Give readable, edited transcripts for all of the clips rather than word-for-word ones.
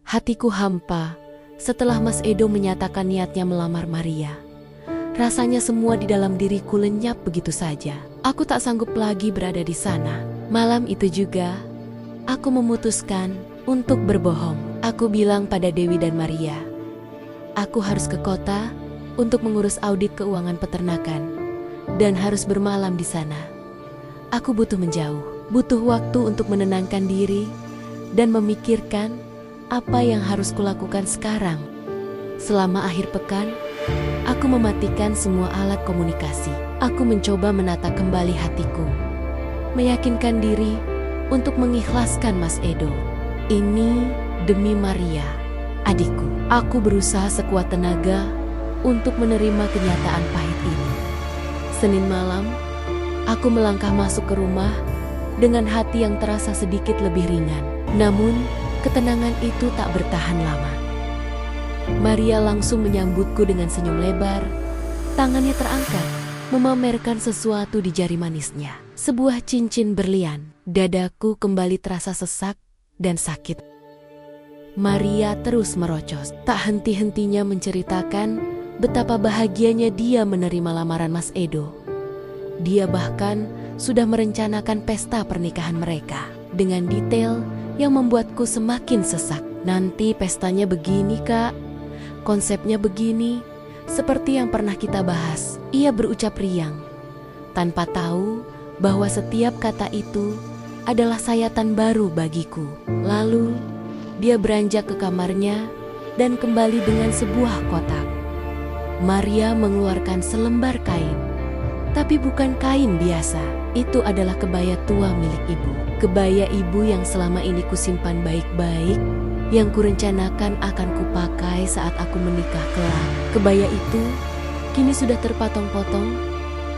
Hatiku hampa setelah Mas Edo menyatakan niatnya melamar Maria. Rasanya semua di dalam diriku lenyap begitu saja. Aku tak sanggup lagi berada di sana. Malam itu juga, aku memutuskan untuk berbohong. Aku bilang pada Dewi dan Maria, aku harus ke kota untuk mengurus audit keuangan peternakan dan harus bermalam di sana. Aku butuh menjauh, butuh waktu untuk menenangkan diri dan memikirkan apa yang harus kulakukan sekarang. Selama akhir pekan, aku mematikan semua alat komunikasi. Aku mencoba menata kembali hatiku, meyakinkan diri untuk mengikhlaskan Mas Edo. Ini demi Maria, adikku. Aku berusaha sekuat tenaga untuk menerima kenyataan pahit ini. Senin malam, aku melangkah masuk ke rumah dengan hati yang terasa sedikit lebih ringan. Namun, ketenangan itu tak bertahan lama. Maria langsung menyambutku dengan senyum lebar. Tangannya terangkat, memamerkan sesuatu di jari manisnya. Sebuah cincin berlian. Dadaku kembali terasa sesak dan sakit. Maria terus merocos, tak henti-hentinya menceritakan betapa bahagianya dia menerima lamaran Mas Edo. Dia bahkan sudah merencanakan pesta pernikahan mereka dengan detail yang membuatku semakin sesak. Nanti pestanya begini, Kak. Konsepnya begini, seperti yang pernah kita bahas. Ia berucap riang, tanpa tahu bahwa setiap kata itu adalah sayatan baru bagiku. Lalu, dia beranjak ke kamarnya dan kembali dengan sebuah kotak. Maria mengeluarkan selembar kain, tapi bukan kain biasa. Itu adalah kebaya tua milik ibu. Kebaya ibu yang selama ini kusimpan baik-baik, yang kurencanakan akan kupakai saat aku menikah kelak. Kebaya itu kini sudah terpotong-potong,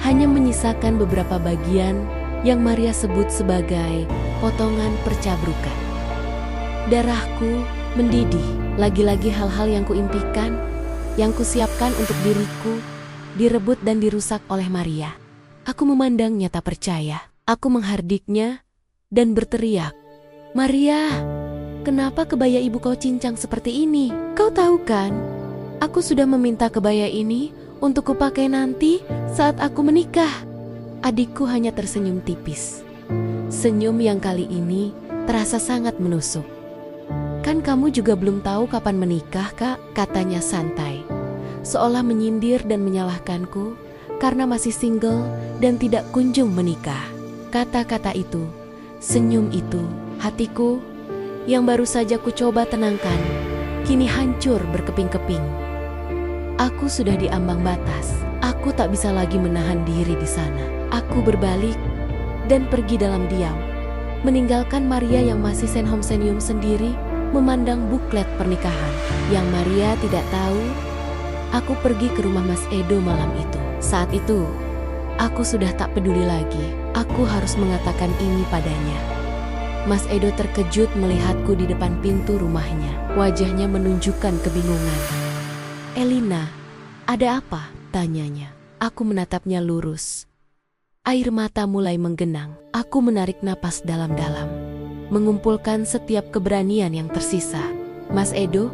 hanya menyisakan beberapa bagian yang Maria sebut sebagai potongan percabrukan. Darahku mendidih. Lagi-lagi hal-hal yang kuimpikan, yang kusiapkan untuk diriku, direbut dan dirusak oleh Maria. Aku memandangnya tak percaya. Aku menghardiknya dan berteriak, "Maria, kenapa kebaya ibu kau cincang seperti ini? Kau tahu kan, aku sudah meminta kebaya ini untuk kupakai nanti saat aku menikah." Adikku hanya tersenyum tipis. Senyum yang kali ini terasa sangat menusuk. "Kan kamu juga belum tahu kapan menikah, Kak," katanya santai, seolah menyindir dan menyalahkanku karena masih single dan tidak kunjung menikah. Kata-kata itu, senyum itu, hatiku yang baru saja ku coba tenangkan, kini hancur berkeping-keping. Aku sudah di ambang batas. Aku tak bisa lagi menahan diri di sana. Aku berbalik dan pergi dalam diam, meninggalkan Maria yang masih senhom-senyum sendiri memandang buklet pernikahan. Yang Maria tidak tahu, aku pergi ke rumah Mas Edo malam itu. Saat itu, aku sudah tak peduli lagi. Aku harus mengatakan ini padanya. Mas Edo terkejut melihatku di depan pintu rumahnya. Wajahnya menunjukkan kebingungan. "Elina, ada apa?" tanyanya. Aku menatapnya lurus. Air mata mulai menggenang. Aku menarik napas dalam-dalam, mengumpulkan setiap keberanian yang tersisa. "Mas Edo,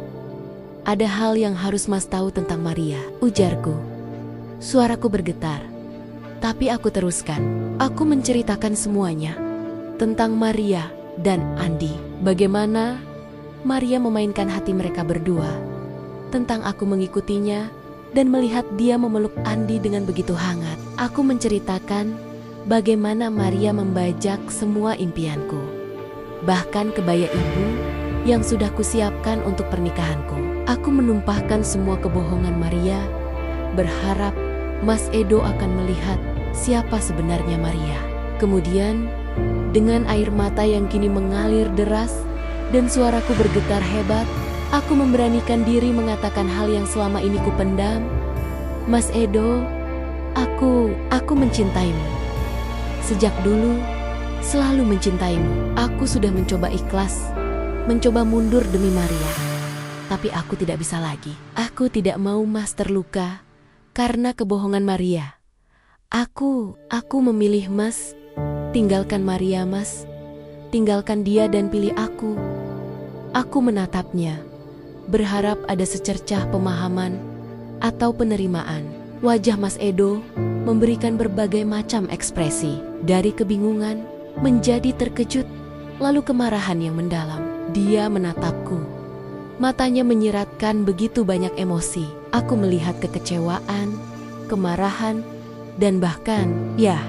ada hal yang harus Mas tahu tentang Maria," ujarku. Suaraku bergetar, tapi aku teruskan. Aku menceritakan semuanya tentang Maria dan Andi. Bagaimana Maria memainkan hati mereka berdua. Tentang aku mengikutinya dan melihat dia memeluk Andi dengan begitu hangat. Aku menceritakan bagaimana Maria membajak semua impianku. Bahkan kebaya ibu yang sudah kusiapkan untuk pernikahanku. Aku menumpahkan semua kebohongan Maria, berharap Mas Edo akan melihat siapa sebenarnya Maria. Kemudian, dengan air mata yang kini mengalir deras dan suaraku bergetar hebat, aku memberanikan diri mengatakan hal yang selama ini kupendam. "Mas Edo, aku mencintaimu. Sejak dulu, selalu mencintaimu. Aku sudah mencoba ikhlas, mencoba mundur demi Maria. Tapi aku tidak bisa lagi. Aku tidak mau Mas terluka karena kebohongan Maria. Aku memilih Mas. Tinggalkan Maria, Mas. Tinggalkan dia dan pilih aku. Aku menatapnya, berharap ada secercah pemahaman atau penerimaan. Wajah Mas Edo memberikan berbagai macam ekspresi, dari kebingungan menjadi terkejut, lalu kemarahan yang mendalam. Dia menatapku. Matanya menyiratkan begitu banyak emosi. Aku melihat kekecewaan, kemarahan, dan bahkan, ya,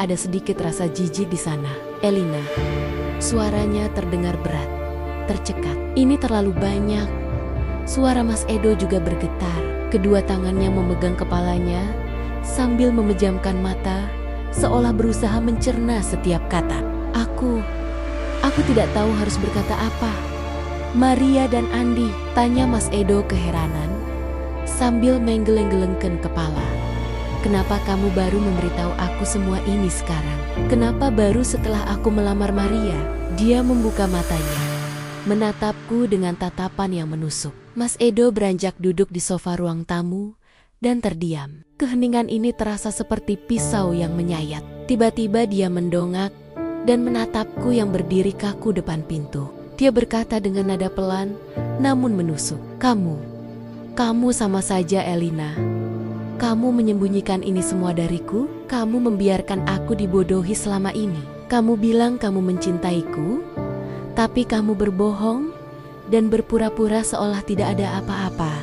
ada sedikit rasa jijik di sana. Elina, suaranya terdengar berat, tercekat. Ini terlalu banyak. Suara Mas Edo juga bergetar. Kedua tangannya memegang kepalanya sambil memejamkan mata, seolah berusaha mencerna setiap kata. Aku tidak tahu harus berkata apa. Maria dan Andi, tanya Mas Edo keheranan sambil menggeleng-gelengkan kepala. Kenapa kamu baru memberitahu aku semua ini sekarang? Kenapa baru setelah aku melamar Maria? Dia membuka matanya, menatapku dengan tatapan yang menusuk. Mas Edo beranjak duduk di sofa ruang tamu dan terdiam. Keheningan ini terasa seperti pisau yang menyayat. Tiba-tiba dia mendongak dan menatapku yang berdiri kaku depan pintu. Dia berkata dengan nada pelan namun menusuk. Kamu sama saja Elina. Kamu menyembunyikan ini semua dariku. Kamu membiarkan aku dibodohi selama ini. Kamu bilang kamu mencintaiku, tapi kamu berbohong dan berpura-pura seolah tidak ada apa-apa.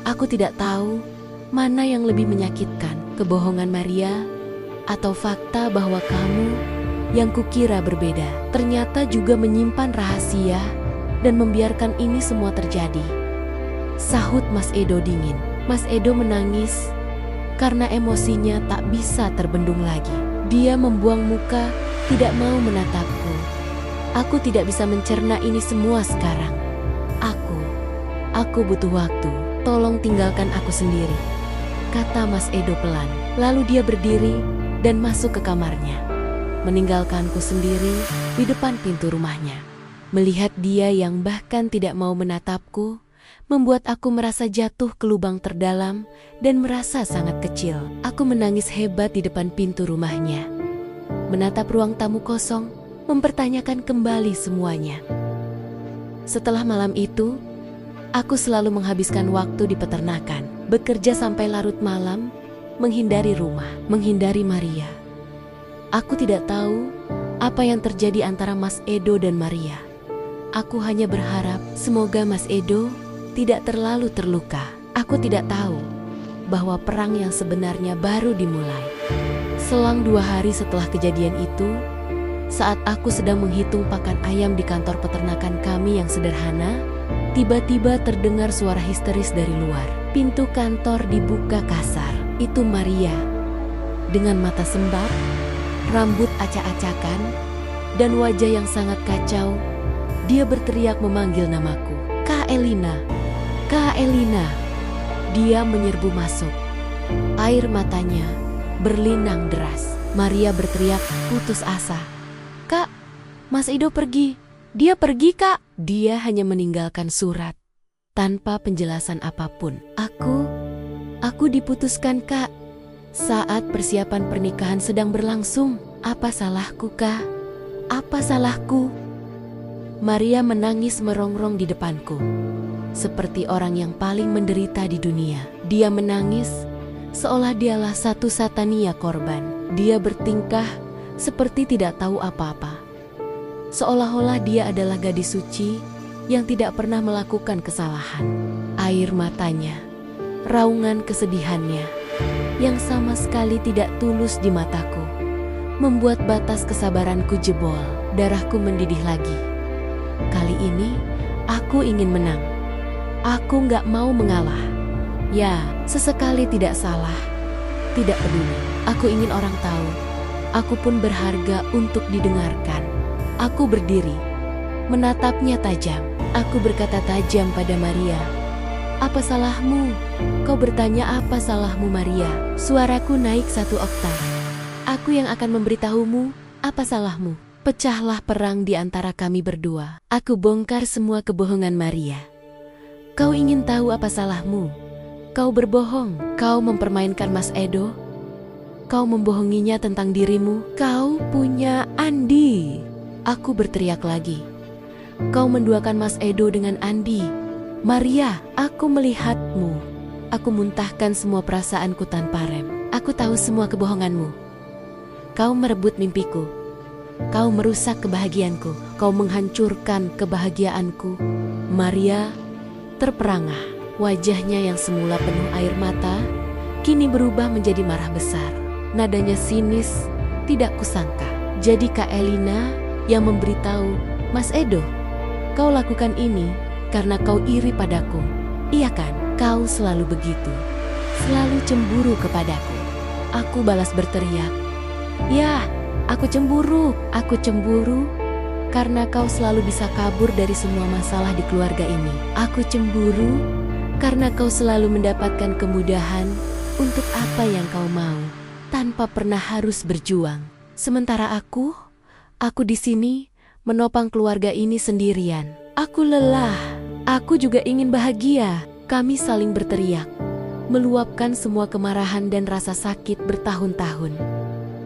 Aku tidak tahu mana yang lebih menyakitkan, kebohongan Maria atau fakta bahwa kamu yang kukira berbeda ternyata juga menyimpan rahasia dan membiarkan ini semua terjadi. Sahut Mas Edo dingin. Mas Edo menangis karena emosinya tak bisa terbendung lagi. Dia membuang muka, tidak mau menatapku. Aku tidak bisa mencerna ini semua sekarang. Aku butuh waktu. Tolong tinggalkan aku sendiri, kata Mas Edo pelan. Lalu dia berdiri dan masuk ke kamarnya, meninggalkanku sendiri di depan pintu rumahnya. Melihat dia yang bahkan tidak mau menatapku, membuat aku merasa jatuh ke lubang terdalam dan merasa sangat kecil. Aku menangis hebat di depan pintu rumahnya, menatap ruang tamu kosong, mempertanyakan kembali semuanya. Setelah malam itu, aku selalu menghabiskan waktu di peternakan, bekerja sampai larut malam, menghindari rumah, menghindari Maria. Aku tidak tahu apa yang terjadi antara Mas Edo dan Maria. Aku hanya berharap semoga Mas Edo tidak terlalu terluka. Aku tidak tahu bahwa perang yang sebenarnya baru dimulai. Selang 2 hari setelah kejadian itu, saat aku sedang menghitung pakan ayam di kantor peternakan kami yang sederhana, tiba-tiba terdengar suara histeris dari luar. Pintu kantor dibuka kasar. Itu Maria. Dengan mata sembab, rambut acak-acakan, dan wajah yang sangat kacau, dia berteriak memanggil namaku. Kak Elina, Kak Elina. Dia menyerbu masuk. Air matanya berlinang deras. Maria berteriak putus asa. Kak, Mas Edo pergi. Dia pergi, Kak. Dia hanya meninggalkan surat tanpa penjelasan apapun. Aku diputuskan, Kak. Saat persiapan pernikahan sedang berlangsung. Apa salahku, Kak? Apa salahku? Maria menangis merongrong di depanku, seperti orang yang paling menderita di dunia. Dia menangis seolah dialah satu satania korban. Dia bertingkah seperti tidak tahu apa-apa, seolah-olah dia adalah gadis suci yang tidak pernah melakukan kesalahan. Air matanya, raungan kesedihannya yang sama sekali tidak tulus di mataku, membuat batas kesabaranku jebol. Darahku mendidih lagi. Kali ini aku ingin menang. Aku nggak mau mengalah. Ya, sesekali tidak salah. Tidak peduli. Aku ingin orang tahu. Aku pun berharga untuk didengarkan. Aku berdiri, menatapnya tajam. Aku berkata tajam pada Maria. Apa salahmu? Kau bertanya apa salahmu, Maria? Suaraku naik 1 oktav. Aku yang akan memberitahumu apa salahmu. Pecahlah perang di antara kami berdua. Aku bongkar semua kebohongan Maria. Kau ingin tahu apa salahmu? Kau berbohong. Kau mempermainkan Mas Edo. Kau membohonginya tentang dirimu. Kau punya Andi. Aku berteriak lagi. Kau menduakan Mas Edo dengan Andi. Maria, aku melihatmu. Aku muntahkan semua perasaanku tanpa rem. Aku tahu semua kebohonganmu. Kau merebut mimpiku. Kau merusak kebahagiaanku. Kau menghancurkan kebahagiaanku. Maria terperangah. Wajahnya yang semula penuh air mata, kini berubah menjadi marah besar. Nadanya sinis, tidak kusangka. Jadi Kak Elina yang memberitahu, Mas Edo, kau lakukan ini karena kau iri padaku. Iya kan? Kau selalu begitu. Selalu cemburu kepadaku. Aku balas berteriak. Ya, aku cemburu. Aku cemburu karena kau selalu bisa kabur dari semua masalah di keluarga ini. Aku cemburu karena kau selalu mendapatkan kemudahan untuk apa yang kau mau, tanpa pernah harus berjuang. Sementara aku di sini menopang keluarga ini sendirian. Aku lelah, aku juga ingin bahagia. Kami saling berteriak, meluapkan semua kemarahan dan rasa sakit bertahun-tahun.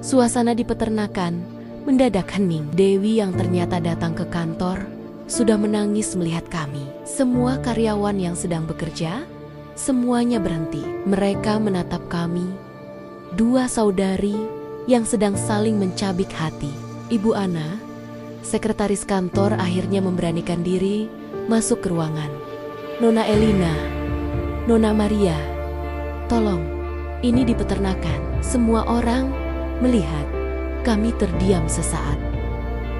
Suasana di peternakan mendadak hening. Dewi yang ternyata datang ke kantor sudah menangis melihat kami. Semua karyawan yang sedang bekerja, semuanya berhenti. Mereka menatap kami, dua saudari yang sedang saling mencabik hati. Ibu Ana, sekretaris kantor, akhirnya memberanikan diri masuk ke ruangan. Nona Elina, Nona Maria, tolong, ini di peternakan. Semua orang melihat. Kami terdiam sesaat.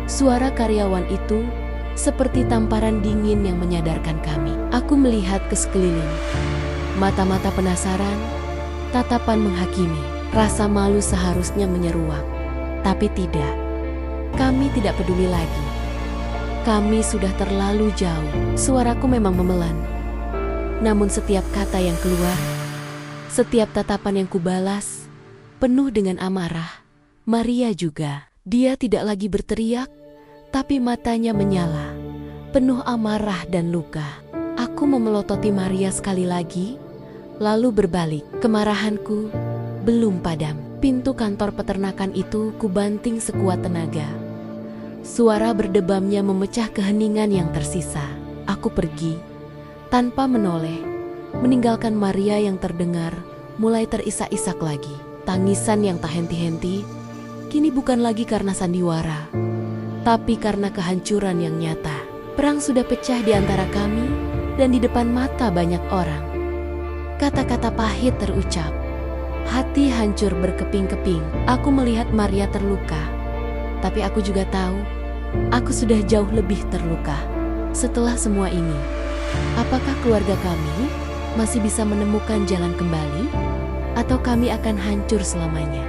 Suara karyawan itu seperti tamparan dingin yang menyadarkan kami. Aku melihat ke sekeliling. Mata-mata penasaran, tatapan menghakimi. Rasa malu seharusnya menyeruak. Tapi tidak. Kami tidak peduli lagi. Kami sudah terlalu jauh. Suaraku memang memelan. Namun setiap kata yang keluar, setiap tatapan yang kubalas, penuh dengan amarah. Maria juga. Dia tidak lagi berteriak, tapi matanya menyala, penuh amarah dan luka. Aku memelototi Maria sekali lagi, lalu berbalik. Kemarahanku belum padam. Pintu kantor peternakan itu kubanting sekuat tenaga. Suara berdebamnya memecah keheningan yang tersisa. Aku pergi, tanpa menoleh, meninggalkan Maria yang terdengar mulai terisak-isak lagi. Tangisan yang tak henti-henti, kini bukan lagi karena sandiwara, tapi karena kehancuran yang nyata. Perang sudah pecah di antara kami dan di depan mata banyak orang. Kata-kata pahit terucap. Hati hancur berkeping-keping. Aku melihat Maria terluka, tapi aku juga tahu aku sudah jauh lebih terluka. Setelah semua ini, apakah keluarga kami masih bisa menemukan jalan kembali? Atau kami akan hancur selamanya?